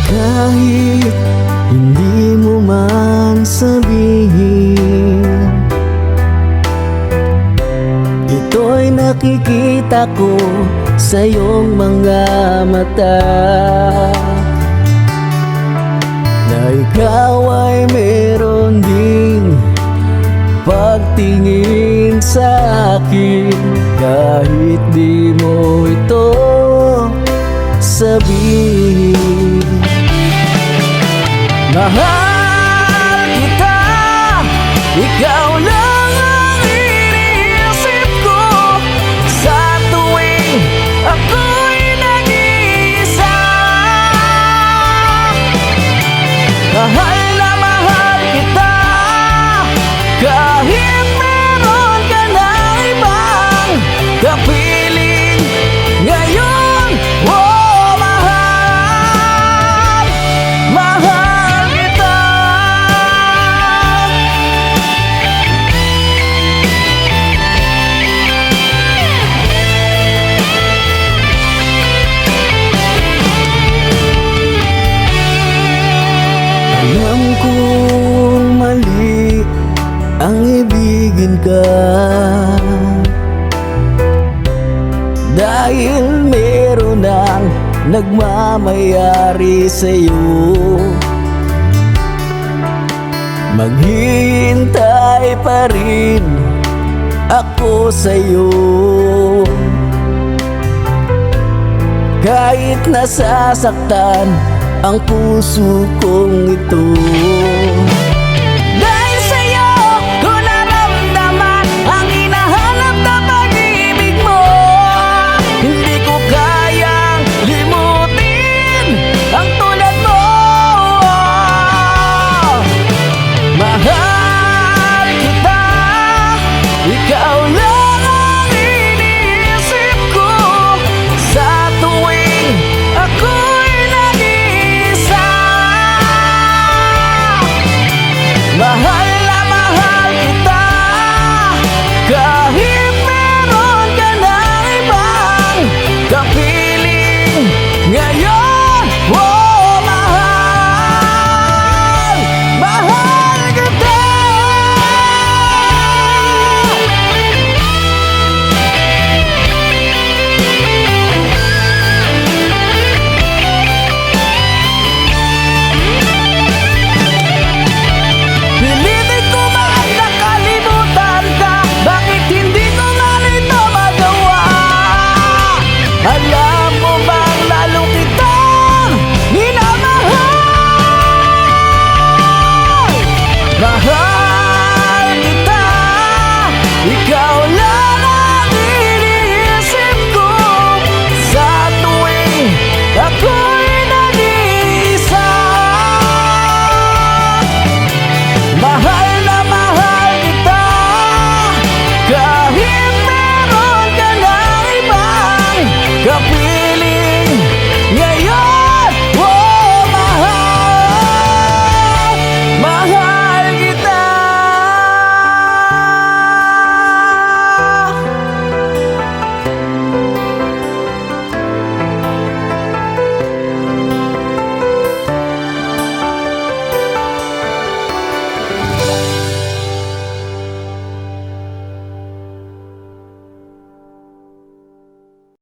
Kahit hindi mo man sabihin, ito'y nakikita ko sa iyong mga mata, na ikaw ay meron ding pagtingin sa akin. Kahit di mo ito sabihin, mahal kita, ikaw lang ang iniisip ko sa tuwing ako'y nag-iisa. Mahal na mahal kita, kahit meron ka na ibang kapiling ngayon. Oh, mahal, mahal kita. Alam kong mali ang ibigin ka, dahil meron ang nagmamayari sa'yo. Maghihintay pa rin ako sa'yo, kahit nasasaktan ang puso kong ito.